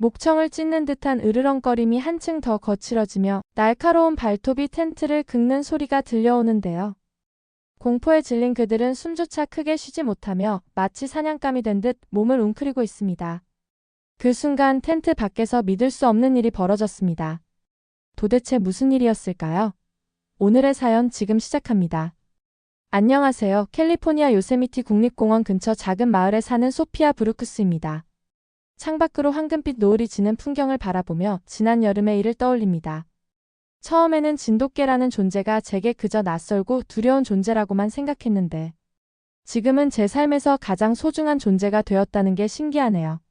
목청을 찢는 듯한 으르렁거림이 한층 더 거칠어지며 날카로운 발톱이 텐트를 긁는 소리가 들려오는데요. 공포에 질린 그들은 숨조차 크게 쉬지 못하며 마치 사냥감이 된 듯 몸을 웅크리고 있습니다. 그 순간 텐트 밖에서 믿을 수 없는 일이 벌어졌습니다. 도대체 무슨 일이었을까요? 오늘의 사연 지금 시작합니다. 안녕하세요. 캘리포니아 요세미티 국립공원 근처 작은 마을에 사는 소피아 브루크스입니다. 창밖으로 황금빛 노을이 지는 풍경을 바라보며 지난 여름의 일을 떠올립니다. 처음에는 진돗개라는 존재가 제게 그저 낯설고 두려운 존재라고만 생각했는데 지금은 제 삶에서 가장 소중한 존재가 되었다는 게 신기하네요.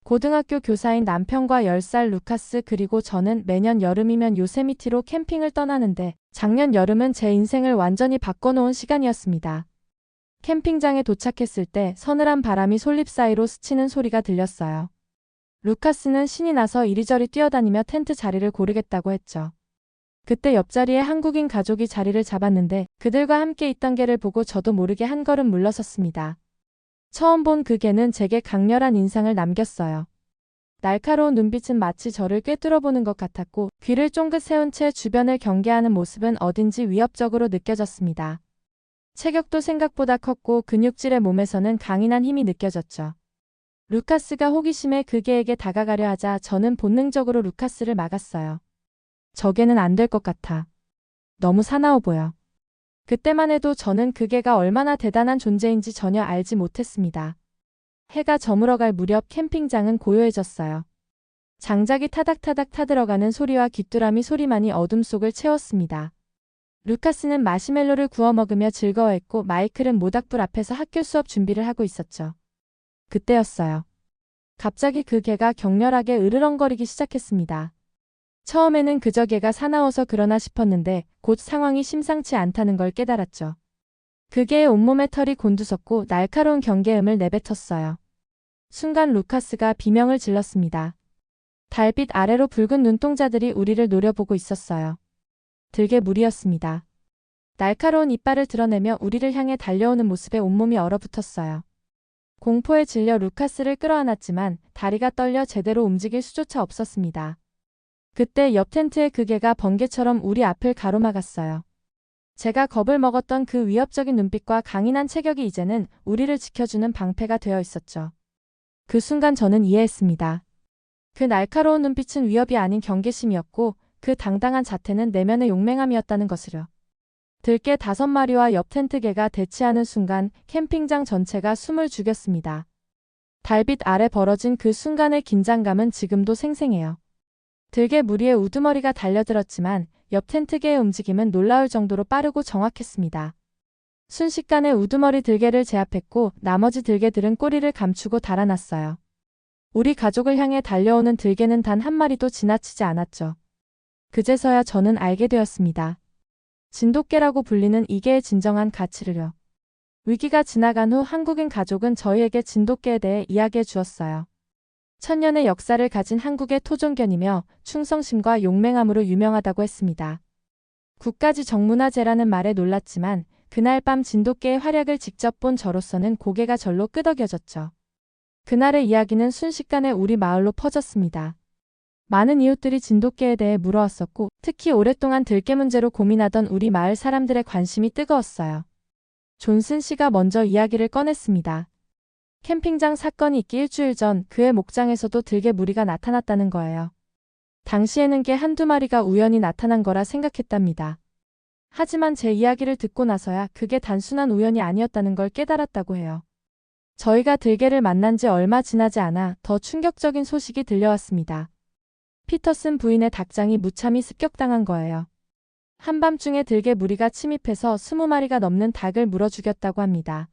고등학교 교사인 남편과 10살 루카스 그리고 저는 매년 여름이면 요세미티로 캠핑을 떠나는데 작년 여름은 제 인생을 완전히 바꿔놓은 시간이었습니다. 캠핑장에 도착했을 때 서늘한 바람이 솔잎 사이로 스치는 소리가 들렸어요. 루카스는 신이 나서 이리저리 뛰어다니며 텐트 자리를 고르겠다고 했죠. 그때 옆자리에 한국인 가족이 자리를 잡았는데 그들과 함께 있던 개를 보고 저도 모르게 한 걸음 물러섰습니다. 처음 본 그 개는 제게 강렬한 인상을 남겼어요. 날카로운 눈빛은 마치 저를 꿰뚫어보는 것 같았고 귀를 쫑긋 세운 채 주변을 경계하는 모습은 어딘지 위협적으로 느껴졌습니다. 체격도 생각보다 컸고 근육질의 몸에서는 강인한 힘이 느껴졌죠. 루카스가 호기심에 그 개에게 다가가려 하자 저는 본능적으로 루카스를 막았어요. 저 개는 안 될 것 같아. 너무 사나워 보여. 그때만 해도 저는 그 개가 얼마나 대단한 존재인지 전혀 알지 못했습니다. 해가 저물어갈 무렵 캠핑장은 고요해졌어요. 장작이 타닥타닥 타들어가는 소리와 귀뚜라미 소리만이 어둠 속을 채웠습니다. 루카스는 마시멜로를 구워 먹으며 즐거워했고 마이클은 모닥불 앞에서 학교 수업 준비를 하고 있었죠. 그때였어요. 갑자기 그 개가 격렬하게 으르렁거리기 시작했습니다. 처음에는 그저 개가 사나워서 그러나 싶었는데 곧 상황이 심상치 않다는 걸 깨달았죠. 그 개의 온몸에 털이 곤두섰고 날카로운 경계음을 내뱉었어요. 순간 루카스가 비명을 질렀습니다. 달빛 아래로 붉은 눈동자들이 우리를 노려보고 있었어요. 들개 무리였습니다. 날카로운 이빨을 드러내며 우리를 향해 달려오는 모습에 온몸이 얼어붙었어요. 공포에 질려 루카스를 끌어안았지만 다리가 떨려 제대로 움직일 수조차 없었습니다. 그때 옆 텐트의 그 개가 번개처럼 우리 앞을 가로막았어요. 제가 겁을 먹었던 그 위협적인 눈빛과 강인한 체격이 이제는 우리를 지켜주는 방패가 되어 있었죠. 그 순간 저는 이해했습니다. 그 날카로운 눈빛은 위협이 아닌 경계심이었고 그 당당한 자태는 내면의 용맹함이었다는 것을요. 들개 5마리와 옆 텐트 개가 대치하는 순간 캠핑장 전체가 숨을 죽였습니다. 달빛 아래 벌어진 그 순간의 긴장감은 지금도 생생해요. 들개 무리의 우두머리가 달려들었지만 옆 텐트 개의 움직임은 놀라울 정도로 빠르고 정확했습니다. 순식간에 우두머리 들개를 제압했고 나머지 들개들은 꼬리를 감추고 달아났어요. 우리 가족을 향해 달려오는 들개는 단 한 마리도 지나치지 않았죠. 그제서야 저는 알게 되었습니다. 진돗개라고 불리는 이 개의 진정한 가치를요. 위기가 지나간 후 한국인 가족은 저희에게 진돗개에 대해 이야기해 주었어요. 천년의 역사를 가진 한국의 토종견이며 충성심과 용맹함으로 유명하다고 했습니다. 국가지 정문화재라는 말에 놀랐지만 그날 밤 진돗개의 활약을 직접 본 저로서는 고개가 절로 끄덕여졌죠. 그날의 이야기는 순식간에 우리 마을로 퍼졌습니다. 많은 이웃들이 진돗개에 대해 물어왔었고 특히 오랫동안 들개 문제로 고민하던 우리 마을 사람들의 관심이 뜨거웠어요. 존슨 씨가 먼저 이야기를 꺼냈습니다. 캠핑장 사건이 있기 일주일 전 그의 목장에서도 들개 무리가 나타났다는 거예요. 당시에는 개 한두 마리가 우연히 나타난 거라 생각했답니다. 하지만 제 이야기를 듣고 나서야 그게 단순한 우연이 아니었다는 걸 깨달았다고 해요. 저희가 들개를 만난 지 얼마 지나지 않아 더 충격적인 소식이 들려왔습니다. 피터슨 부인의 닭장이 무참히 습격당한 거예요. 한밤중에 들개 무리가 침입해서 20마리가 넘는 닭을 물어 죽였다고 합니다.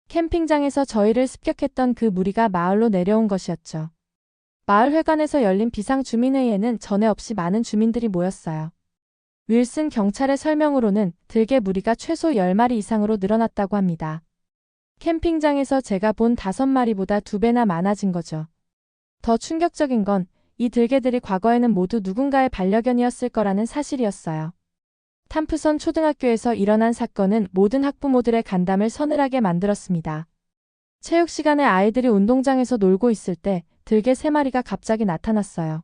캠핑장에서 저희를 습격했던 그 무리가 마을로 내려온 것이었죠. 마을 회관에서 열린 비상주민회의에는 전에 없이 많은 주민들이 모였어요. 윌슨 경찰의 설명으로는 들개 무리가 최소 10마리 이상으로 늘어났다고 합니다. 캠핑장에서 제가 본 5마리보다 2배나 많아진 거죠. 더 충격적인 건 이 들개들이 과거에는 모두 누군가의 반려견이었을 거라는 사실이었어요. 탐프선 초등학교에서 일어난 사건은 모든 학부모들의 간담을 서늘하게 만들었습니다. 체육 시간에 아이들이 운동장에서 놀고 있을 때 들개 3마리가 갑자기 나타났어요.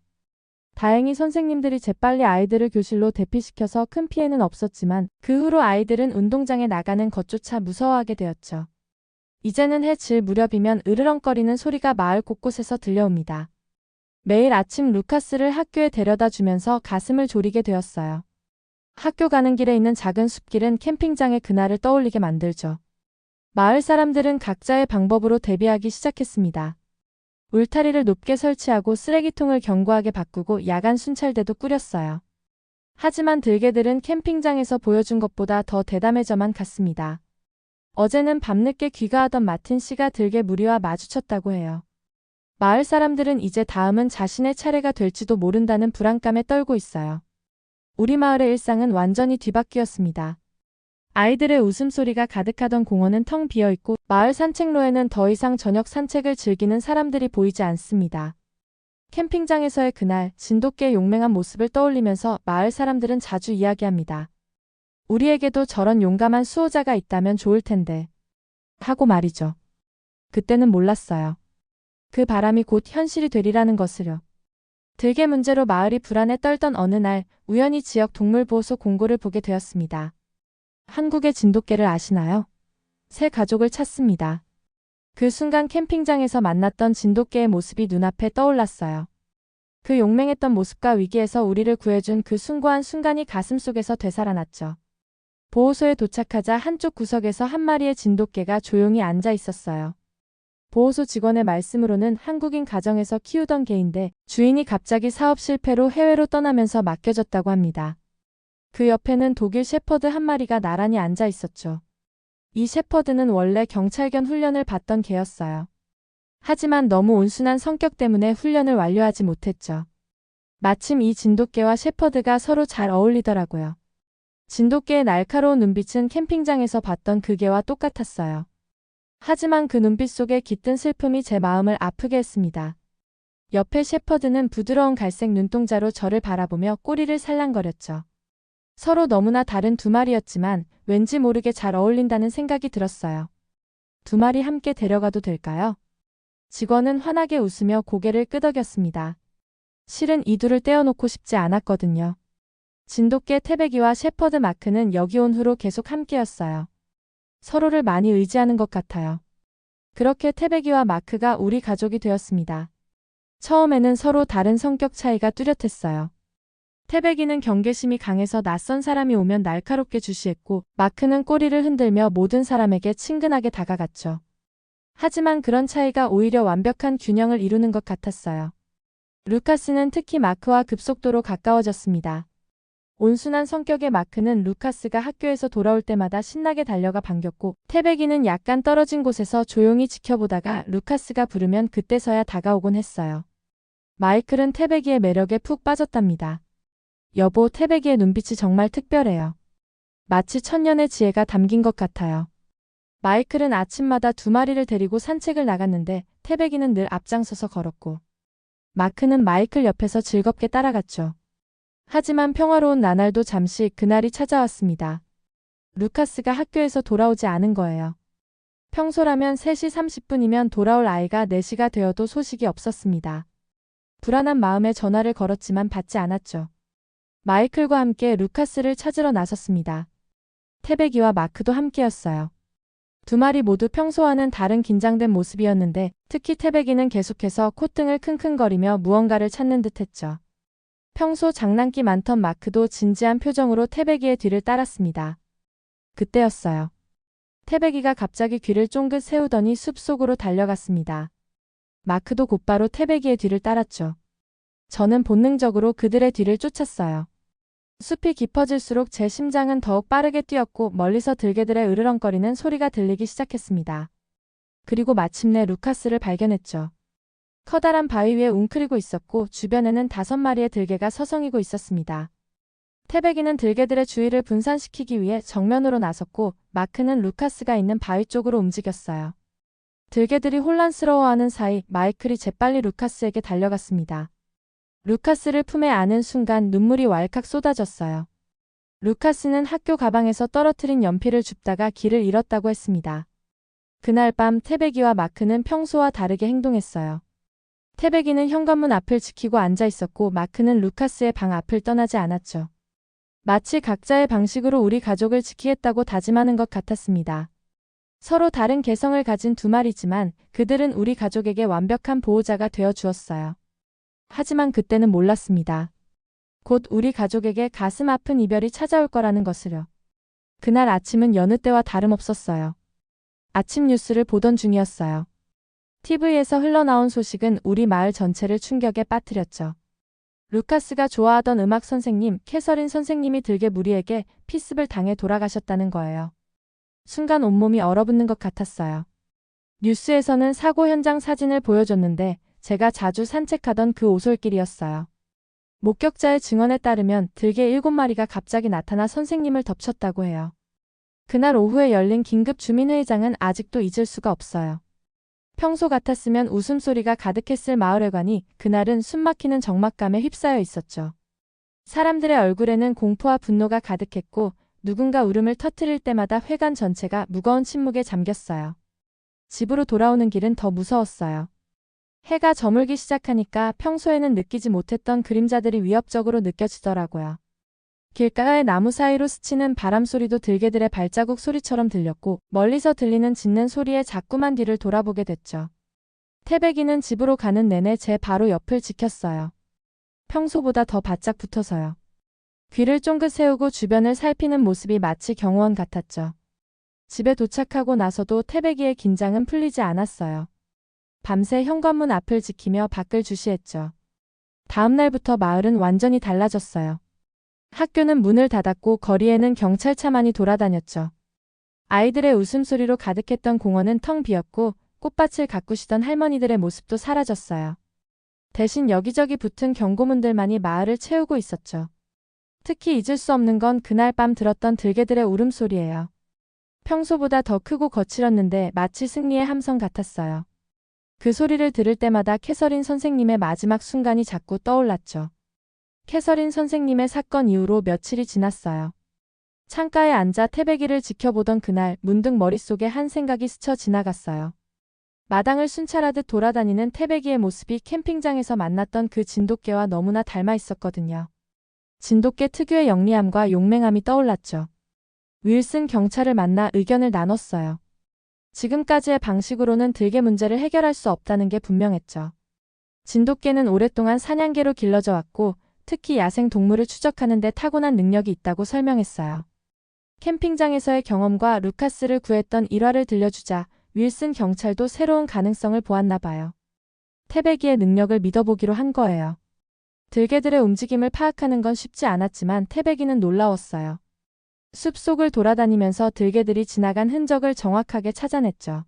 다행히 선생님들이 재빨리 아이들을 교실로 대피시켜서 큰 피해는 없었지만 그 후로 아이들은 운동장에 나가는 것조차 무서워하게 되었죠. 이제는 해 질 무렵이면 으르렁거리는 소리가 마을 곳곳에서 들려옵니다. 매일 아침 루카스를 학교에 데려다 주면서 가슴을 졸이게 되었어요. 학교 가는 길에 있는 작은 숲길은 캠핑장의 그날을 떠올리게 만들죠. 마을 사람들은 각자의 방법으로 대비하기 시작했습니다. 울타리를 높게 설치하고 쓰레기통을 견고하게 바꾸고 야간 순찰대도 꾸렸어요. 하지만 들개들은 캠핑장에서 보여준 것보다 더 대담해져만 갔습니다. 어제는 밤늦게 귀가하던 마틴 씨가 들개 무리와 마주쳤다고 해요. 마을 사람들은 이제 다음은 자신의 차례가 될지도 모른다는 불안감에 떨고 있어요. 우리 마을의 일상은 완전히 뒤바뀌었습니다. 아이들의 웃음소리가 가득하던 공원은 텅 비어있고 마을 산책로에는 더 이상 저녁 산책을 즐기는 사람들이 보이지 않습니다. 캠핑장에서의 그날 진돗개의 용맹한 모습을 떠올리면서 마을 사람들은 자주 이야기합니다. 우리에게도 저런 용감한 수호자가 있다면 좋을 텐데. 하고 말이죠. 그때는 몰랐어요. 그 바람이 곧 현실이 되리라는 것을요. 들개 문제로 마을이 불안에 떨던 어느 날 우연히 지역 동물보호소 공고를 보게 되었습니다. 한국의 진돗개를 아시나요? 새 가족을 찾습니다. 그 순간 캠핑장에서 만났던 진돗개의 모습이 눈앞에 떠올랐어요. 그 용맹했던 모습과 위기에서 우리를 구해준 그 숭고한 순간이 가슴속에서 되살아났죠. 보호소에 도착하자 한쪽 구석에서 한 마리의 진돗개가 조용히 앉아 있었어요. 보호소 직원의 말씀으로는 한국인 가정에서 키우던 개인데 주인이 갑자기 사업 실패로 해외로 떠나면서 맡겨졌다고 합니다. 그 옆에는 독일 셰퍼드 한 마리가 나란히 앉아 있었죠. 이 셰퍼드는 원래 경찰견 훈련을 받던 개였어요. 하지만 너무 온순한 성격 때문에 훈련을 완료하지 못했죠. 마침 이 진돗개와 셰퍼드가 서로 잘 어울리더라고요. 진돗개의 날카로운 눈빛은 캠핑장에서 봤던 그 개와 똑같았어요. 하지만 그 눈빛 속에 깃든 슬픔이 제 마음을 아프게 했습니다. 옆에 셰퍼드는 부드러운 갈색 눈동자로 저를 바라보며 꼬리를 살랑거렸죠. 서로 너무나 다른 두 마리였지만 왠지 모르게 잘 어울린다는 생각이 들었어요. 두 마리 함께 데려가도 될까요? 직원은 환하게 웃으며 고개를 끄덕였습니다. 실은 이 둘을 떼어놓고 싶지 않았거든요. 진돗개 태백이와 셰퍼드 마크는 여기 온 후로 계속 함께였어요. 서로를 많이 의지하는 것 같아요. 그렇게 태백이와 마크가 우리 가족이 되었습니다. 처음에는 서로 다른 성격 차이가 뚜렷했어요. 태백이는 경계심이 강해서 낯선 사람이 오면 날카롭게 주시했고 마크는 꼬리를 흔들며 모든 사람에게 친근하게 다가갔죠. 하지만 그런 차이가 오히려 완벽한 균형을 이루는 것 같았어요. 루카스는 특히 마크와 급속도로 가까워졌습니다. 온순한 성격의 마크는 루카스가 학교에서 돌아올 때마다 신나게 달려가 반겼고 태백이는 약간 떨어진 곳에서 조용히 지켜보다가 루카스가 부르면 그때서야 다가오곤 했어요. 마이클은 태백이의 매력에 푹 빠졌답니다. 여보, 태백이의 눈빛이 정말 특별해요. 마치 천년의 지혜가 담긴 것 같아요. 마이클은 아침마다 두 마리를 데리고 산책을 나갔는데 태백이는 늘 앞장서서 걸었고 마크는 마이클 옆에서 즐겁게 따라갔죠. 하지만 평화로운 나날도 잠시 그날이 찾아왔습니다. 루카스가 학교에서 돌아오지 않은 거예요. 평소라면 3시 30분이면 돌아올 아이가 4시가 되어도 소식이 없었습니다. 불안한 마음에 전화를 걸었지만 받지 않았죠. 마이클과 함께 루카스를 찾으러 나섰습니다. 태백이와 마크도 함께였어요. 두 마리 모두 평소와는 다른 긴장된 모습이었는데 특히 태백이는 계속해서 콧등을 킁킁거리며 무언가를 찾는 듯했죠. 평소 장난기 많던 마크도 진지한 표정으로 태백이의 뒤를 따랐습니다. 그때였어요. 태백이가 갑자기 귀를 쫑긋 세우더니 숲속으로 달려갔습니다. 마크도 곧바로 태백이의 뒤를 따랐죠. 저는 본능적으로 그들의 뒤를 쫓았어요. 숲이 깊어질수록 제 심장은 더욱 빠르게 뛰었고 멀리서 들개들의 으르렁거리는 소리가 들리기 시작했습니다. 그리고 마침내 루카스를 발견했죠. 커다란 바위 위에 웅크리고 있었고 주변에는 5마리의 들개가 서성이고 있었습니다. 태백이는 들개들의 주의를 분산시키기 위해 정면으로 나섰고 마크는 루카스가 있는 바위 쪽으로 움직였어요. 들개들이 혼란스러워하는 사이 마이클이 재빨리 루카스에게 달려갔습니다. 루카스를 품에 안은 순간 눈물이 왈칵 쏟아졌어요. 루카스는 학교 가방에서 떨어뜨린 연필을 줍다가 길을 잃었다고 했습니다. 그날 밤 태백이와 마크는 평소와 다르게 행동했어요. 태백이는 현관문 앞을 지키고 앉아 있었고 마크는 루카스의 방 앞을 떠나지 않았죠. 마치 각자의 방식으로 우리 가족을 지키겠다고 다짐하는 것 같았습니다. 서로 다른 개성을 가진 두 마리지만 그들은 우리 가족에게 완벽한 보호자가 되어 주었어요. 하지만 그때는 몰랐습니다. 곧 우리 가족에게 가슴 아픈 이별이 찾아올 거라는 것을요. 그날 아침은 여느 때와 다름없었어요. 아침 뉴스를 보던 중이었어요. TV에서 흘러나온 소식은 우리 마을 전체를 충격에 빠뜨렸죠. 루카스가 좋아하던 음악 선생님 캐서린 선생님이 들개무리에게 피습을 당해 돌아가셨다는 거예요. 순간 온몸이 얼어붙는 것 같았어요. 뉴스에서는 사고 현장 사진을 보여줬는데 제가 자주 산책하던 그 오솔길이었어요. 목격자의 증언에 따르면 들개 7마리가 갑자기 나타나 선생님을 덮쳤다고 해요. 그날 오후에 열린 긴급 주민회의장은 아직도 잊을 수가 없어요. 평소 같았으면 웃음소리가 가득했을 마을회관이 그날은 숨막히는 적막감에 휩싸여 있었죠. 사람들의 얼굴에는 공포와 분노가 가득했고 누군가 울음을 터뜨릴 때마다 회관 전체가 무거운 침묵에 잠겼어요. 집으로 돌아오는 길은 더 무서웠어요. 해가 저물기 시작하니까 평소에는 느끼지 못했던 그림자들이 위협적으로 느껴지더라고요. 길가의 나무 사이로 스치는 바람 소리도 들개들의 발자국 소리처럼 들렸고 멀리서 들리는 짖는 소리에 자꾸만 뒤를 돌아보게 됐죠. 태백이는 집으로 가는 내내 제 바로 옆을 지켰어요. 평소보다 더 바짝 붙어서요. 귀를 쫑긋 세우고 주변을 살피는 모습이 마치 경호원 같았죠. 집에 도착하고 나서도 태백이의 긴장은 풀리지 않았어요. 밤새 현관문 앞을 지키며 밖을 주시했죠. 다음 날부터 마을은 완전히 달라졌어요. 학교는 문을 닫았고 거리에는 경찰차만이 돌아다녔죠. 아이들의 웃음소리로 가득했던 공원은 텅 비었고 꽃밭을 가꾸시던 할머니들의 모습도 사라졌어요. 대신 여기저기 붙은 경고문들만이 마을을 채우고 있었죠. 특히 잊을 수 없는 건 그날 밤 들었던 들개들의 울음소리예요. 평소보다 더 크고 거칠었는데 마치 승리의 함성 같았어요. 그 소리를 들을 때마다 캐서린 선생님의 마지막 순간이 자꾸 떠올랐죠. 캐서린 선생님의 사건 이후로 며칠이 지났어요. 창가에 앉아 태백이를 지켜보던 그날 문득 머릿속에 한 생각이 스쳐 지나갔어요. 마당을 순찰하듯 돌아다니는 태백이의 모습이 캠핑장에서 만났던 그 진돗개와 너무나 닮아 있었거든요. 진돗개 특유의 영리함과 용맹함이 떠올랐죠. 윌슨 경찰을 만나 의견을 나눴어요. 지금까지의 방식으로는 들개 문제를 해결할 수 없다는 게 분명했죠. 진돗개는 오랫동안 사냥개로 길러져 왔고 특히 야생 동물을 추적하는 데 타고난 능력이 있다고 설명했어요. 캠핑장에서의 경험과 루카스를 구했던 일화를 들려주자 윌슨 경찰도 새로운 가능성을 보았나 봐요. 태백이의 능력을 믿어보기로 한 거예요. 들개들의 움직임을 파악하는 건 쉽지 않았지만 태백이는 놀라웠어요. 숲속을 돌아다니면서 들개들이 지나간 흔적을 정확하게 찾아냈죠.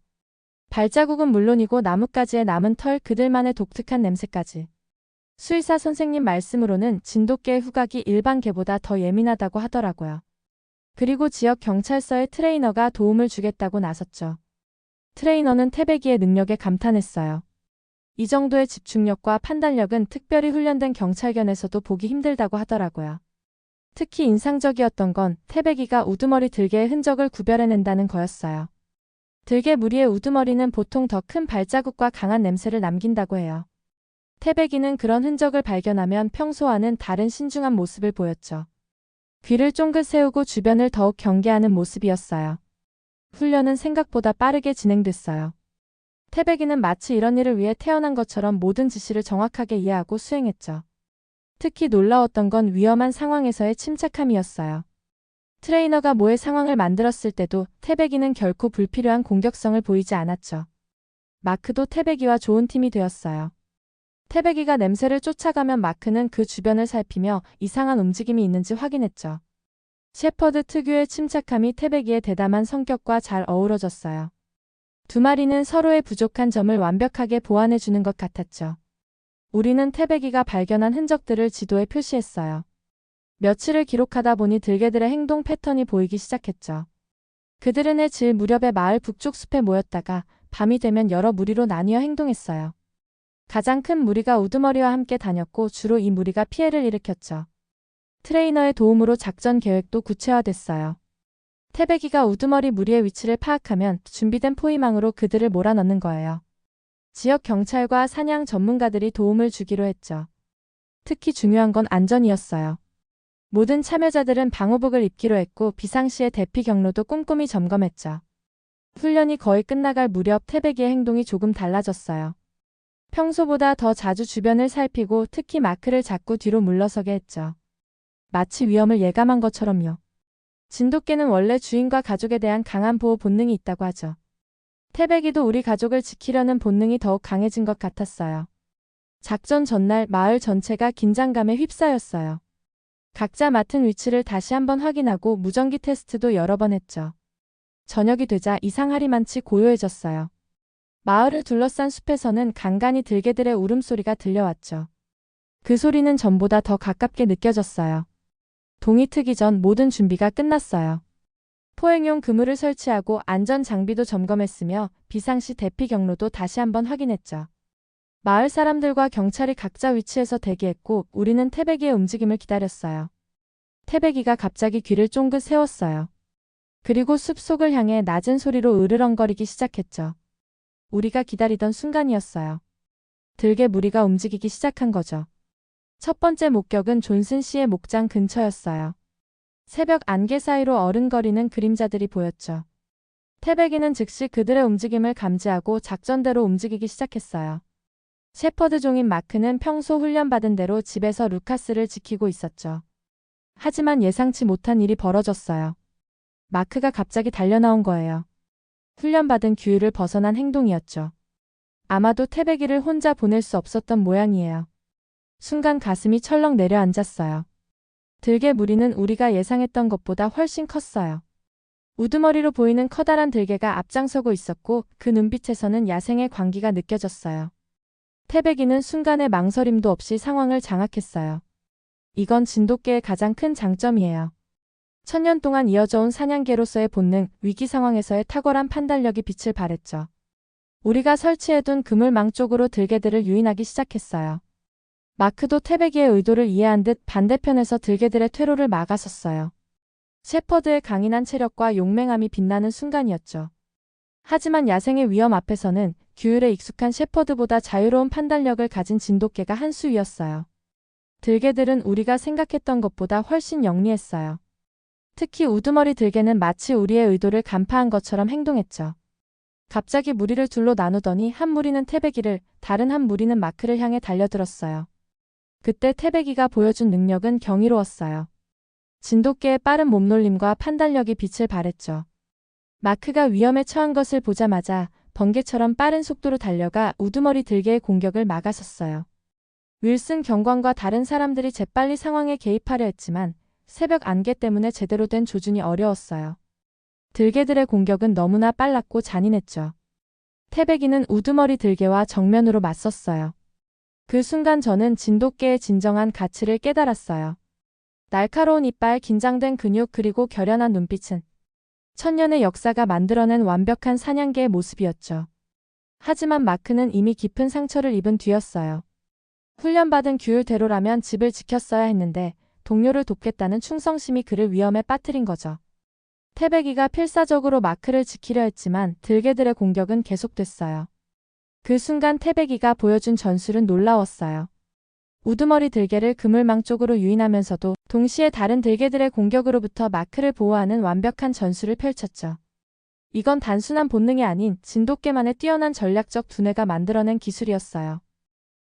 발자국은 물론이고 나뭇가지에 남은 털, 그들만의 독특한 냄새까지. 수의사 선생님 말씀으로는 진돗개의 후각이 일반 개보다 더 예민하다고 하더라고요. 그리고 지역 경찰서의 트레이너가 도움을 주겠다고 나섰죠. 트레이너는 태백이의 능력에 감탄했어요. 이 정도의 집중력과 판단력은 특별히 훈련된 경찰견에서도 보기 힘들다고 하더라고요. 특히 인상적이었던 건 태백이가 우두머리 들개의 흔적을 구별해낸다는 거였어요. 들개 무리의 우두머리는 보통 더 큰 발자국과 강한 냄새를 남긴다고 해요. 태백이는 그런 흔적을 발견하면 평소와는 다른 신중한 모습을 보였죠. 귀를 쫑긋 세우고 주변을 더욱 경계하는 모습이었어요. 훈련은 생각보다 빠르게 진행됐어요. 태백이는 마치 이런 일을 위해 태어난 것처럼 모든 지시를 정확하게 이해하고 수행했죠. 특히 놀라웠던 건 위험한 상황에서의 침착함이었어요. 트레이너가 모의 상황을 만들었을 때도 태백이는 결코 불필요한 공격성을 보이지 않았죠. 마크도 태백이와 좋은 팀이 되었어요. 태백이가 냄새를 쫓아가면 마크는 그 주변을 살피며 이상한 움직임이 있는지 확인했죠. 셰퍼드 특유의 침착함이 태백이의 대담한 성격과 잘 어우러졌어요. 두 마리는 서로의 부족한 점을 완벽하게 보완해주는 것 같았죠. 우리는 태백이가 발견한 흔적들을 지도에 표시했어요. 며칠을 기록하다 보니 들개들의 행동 패턴이 보이기 시작했죠. 그들은 해 질 무렵에 마을 북쪽 숲에 모였다가 밤이 되면 여러 무리로 나뉘어 행동했어요. 가장 큰 무리가 우두머리와 함께 다녔고 주로 이 무리가 피해를 일으켰죠. 트레이너의 도움으로 작전 계획도 구체화됐어요. 태백이가 우두머리 무리의 위치를 파악하면 준비된 포위망으로 그들을 몰아넣는 거예요. 지역 경찰과 사냥 전문가들이 도움을 주기로 했죠. 특히 중요한 건 안전이었어요. 모든 참여자들은 방호복을 입기로 했고 비상시에 대피 경로도 꼼꼼히 점검했죠. 훈련이 거의 끝나갈 무렵 태백이의 행동이 조금 달라졌어요. 평소보다 더 자주 주변을 살피고 특히 마크를 자꾸 뒤로 물러서게 했죠. 마치 위험을 예감한 것처럼요. 진돗개는 원래 주인과 가족에 대한 강한 보호 본능이 있다고 하죠. 태백이도 우리 가족을 지키려는 본능이 더욱 강해진 것 같았어요. 작전 전날 마을 전체가 긴장감에 휩싸였어요. 각자 맡은 위치를 다시 한번 확인하고 무전기 테스트도 여러 번 했죠. 저녁이 되자 이상하리만치 고요해졌어요. 마을을 둘러싼 숲에서는 간간히 들개들의 울음소리가 들려왔죠. 그 소리는 전보다 더 가깝게 느껴졌어요. 동이 트기 전 모든 준비가 끝났어요. 포획용 그물을 설치하고 안전 장비도 점검했으며 비상시 대피 경로도 다시 한번 확인했죠. 마을 사람들과 경찰이 각자 위치에서 대기했고 우리는 태백이의 움직임을 기다렸어요. 태백이가 갑자기 귀를 쫑긋 세웠어요. 그리고 숲속을 향해 낮은 소리로 으르렁거리기 시작했죠. 우리가 기다리던 순간이었어요. 들개 무리가 움직이기 시작한 거죠. 첫 번째 목격은 존슨 씨의 목장 근처였어요. 새벽 안개 사이로 어른거리는 그림자들이 보였죠. 태백이는 즉시 그들의 움직임을 감지하고 작전대로 움직이기 시작했어요. 셰퍼드 종인 마크는 평소 훈련받은 대로 집에서 루카스를 지키고 있었죠. 하지만 예상치 못한 일이 벌어졌어요. 마크가 갑자기 달려나온 거예요. 훈련받은 규율을 벗어난 행동이었죠. 아마도 태백이를 혼자 보낼 수 없었던 모양이에요. 순간 가슴이 철렁 내려앉았어요. 들개 무리는 우리가 예상했던 것보다 훨씬 컸어요. 우두머리로 보이는 커다란 들개가 앞장서고 있었고 그 눈빛에서는 야생의 광기가 느껴졌어요. 태백이는 순간의 망설임도 없이 상황을 장악했어요. 이건 진돗개의 가장 큰 장점이에요. 천년 동안 이어져온 사냥개로서의 본능, 위기 상황에서의 탁월한 판단력이 빛을 발했죠. 우리가 설치해둔 그물망 쪽으로 들개들을 유인하기 시작했어요. 마크도 태백이의 의도를 이해한 듯 반대편에서 들개들의 퇴로를 막아섰어요. 셰퍼드의 강인한 체력과 용맹함이 빛나는 순간이었죠. 하지만 야생의 위험 앞에서는 규율에 익숙한 셰퍼드보다 자유로운 판단력을 가진 진돗개가 한 수 위였어요. 들개들은 우리가 생각했던 것보다 훨씬 영리했어요. 특히 우두머리 들개는 마치 우리의 의도를 간파한 것처럼 행동했죠. 갑자기 무리를 둘로 나누더니 한 무리는 태백이를, 다른 한 무리는 마크를 향해 달려들었어요. 그때 태백이가 보여준 능력은 경이로웠어요. 진돗개의 빠른 몸놀림과 판단력이 빛을 발했죠. 마크가 위험에 처한 것을 보자마자 번개처럼 빠른 속도로 달려가 우두머리 들개의 공격을 막아섰어요. 윌슨 경관과 다른 사람들이 재빨리 상황에 개입하려 했지만 새벽 안개 때문에 제대로 된 조준이 어려웠어요. 들개들의 공격은 너무나 빨랐고 잔인했죠. 태백이는 우두머리 들개와 정면으로 맞섰어요. 그 순간 저는 진돗개의 진정한 가치를 깨달았어요. 날카로운 이빨, 긴장된 근육 그리고 결연한 눈빛은 천년의 역사가 만들어낸 완벽한 사냥개의 모습이었죠. 하지만 마크는 이미 깊은 상처를 입은 뒤였어요. 훈련받은 규율대로라면 집을 지켰어야 했는데 동료를 돕겠다는 충성심이 그를 위험에 빠뜨린 거죠. 태백이가 필사적으로 마크를 지키려 했지만 들개들의 공격은 계속됐어요. 그 순간 태백이가 보여준 전술은 놀라웠어요. 우두머리 들개를 그물망 쪽으로 유인하면서도 동시에 다른 들개들의 공격으로부터 마크를 보호하는 완벽한 전술을 펼쳤죠. 이건 단순한 본능이 아닌 진돗개만의 뛰어난 전략적 두뇌가 만들어낸 기술이었어요.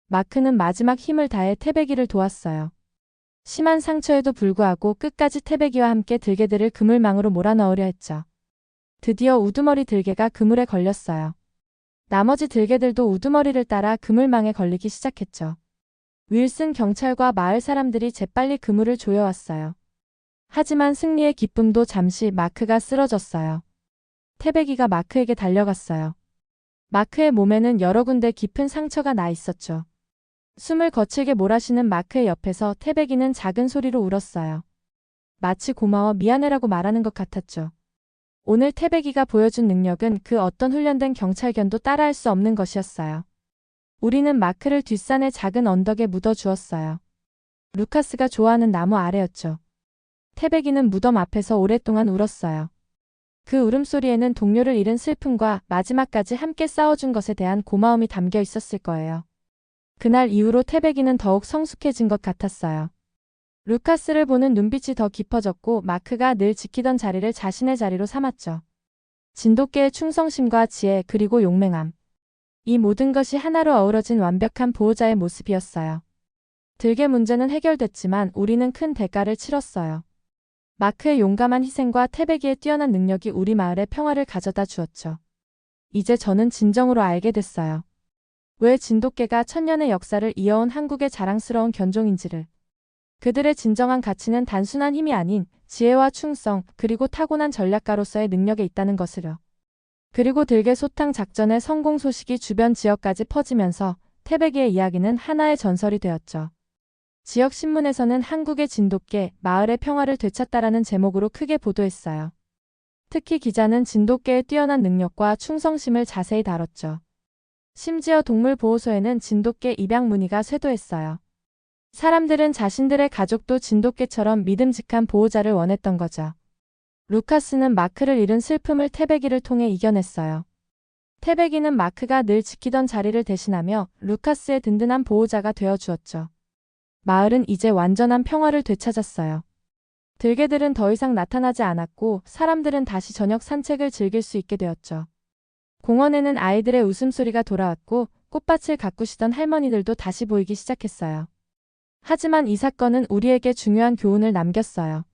마크는 마지막 힘을 다해 태백이를 도왔어요. 심한 상처에도 불구하고 끝까지 태백이와 함께 들개들을 그물망으로 몰아넣으려 했죠. 드디어 우두머리 들개가 그물에 걸렸어요. 나머지 들개들도 우두머리를 따라 그물망에 걸리기 시작했죠. 윌슨 경찰과 마을 사람들이 재빨리 그물을 조여왔어요. 하지만 승리의 기쁨도 잠시 마크가 쓰러졌어요. 태백이가 마크에게 달려갔어요. 마크의 몸에는 여러 군데 깊은 상처가 나 있었죠. 숨을 거칠게 몰아쉬는 마크의 옆에서 태백이는 작은 소리로 울었어요. 마치 고마워 미안해라고 말하는 것 같았죠. 오늘 태백이가 보여준 능력은 그 어떤 훈련된 경찰견도 따라할 수 없는 것이었어요. 우리는 마크를 뒷산의 작은 언덕에 묻어주었어요. 루카스가 좋아하는 나무 아래였죠. 태백이는 무덤 앞에서 오랫동안 울었어요. 그 울음소리에는 동료를 잃은 슬픔과 마지막까지 함께 싸워준 것에 대한 고마움이 담겨 있었을 거예요. 그날 이후로 태백이는 더욱 성숙해진 것 같았어요. 루카스를 보는 눈빛이 더 깊어졌고 마크가 늘 지키던 자리를 자신의 자리로 삼았죠. 진돗개의 충성심과 지혜 그리고 용맹함. 이 모든 것이 하나로 어우러진 완벽한 보호자의 모습이었어요. 들개 문제는 해결됐지만 우리는 큰 대가를 치렀어요. 마크의 용감한 희생과 태백이의 뛰어난 능력이 우리 마을에 평화를 가져다 주었죠. 이제 저는 진정으로 알게 됐어요. 왜 진돗개가 천년의 역사를 이어온 한국의 자랑스러운 견종인지를. 그들의 진정한 가치는 단순한 힘이 아닌 지혜와 충성 그리고 타고난 전략가로서의 능력에 있다는 것을요. 그리고 들개 소탕 작전의 성공 소식이 주변 지역까지 퍼지면서 태백이의 이야기는 하나의 전설이 되었죠. 지역 신문에서는 한국의 진돗개, 마을의 평화를 되찾다라는 제목으로 크게 보도했어요. 특히 기자는 진돗개의 뛰어난 능력과 충성심을 자세히 다뤘죠. 심지어 동물보호소에는 진돗개 입양 문의가 쇄도했어요. 사람들은 자신들의 가족도 진돗개처럼 믿음직한 보호자를 원했던 거죠. 루카스는 마크를 잃은 슬픔을 태백이를 통해 이겨냈어요. 태백이는 마크가 늘 지키던 자리를 대신하며 루카스의 든든한 보호자가 되어주었죠. 마을은 이제 완전한 평화를 되찾았어요. 들개들은 더 이상 나타나지 않았고 사람들은 다시 저녁 산책을 즐길 수 있게 되었죠. 공원에는 아이들의 웃음소리가 돌아왔고 꽃밭을 가꾸시던 할머니들도 다시 보이기 시작했어요. 하지만 이 사건은 우리에게 중요한 교훈을 남겼어요.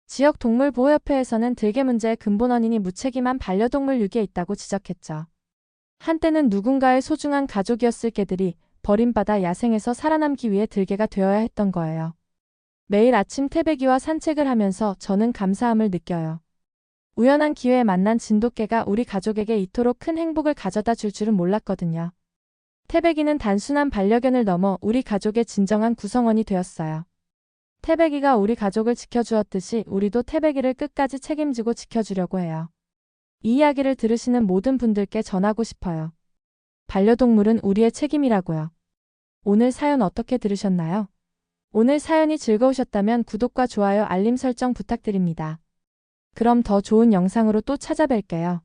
지역 동물보호협회에서는 들개 문제의 근본 원인이 무책임한 반려동물 유기에 있다고 지적했죠. 한때는 누군가의 소중한 가족이었을 개들이 버림받아 야생에서 살아남기 위해 들개가 되어야 했던 거예요. 매일 아침 태백이와 산책을 하면서 저는 감사함을 느껴요. 우연한 기회에 만난 진돗개가 우리 가족에게 이토록 큰 행복을 가져다 줄 줄은 몰랐거든요. 태백이는 단순한 반려견을 넘어 우리 가족의 진정한 구성원이 되었어요. 태백이가 우리 가족을 지켜주었듯이 우리도 태백이를 끝까지 책임지고 지켜주려고 해요. 이 이야기를 들으시는 모든 분들께 전하고 싶어요. 반려동물은 우리의 책임이라고요. 오늘 사연 어떻게 들으셨나요? 오늘 사연이 즐거우셨다면 구독과 좋아요 알림 설정 부탁드립니다. 그럼 더 좋은 영상으로 또 찾아뵐게요.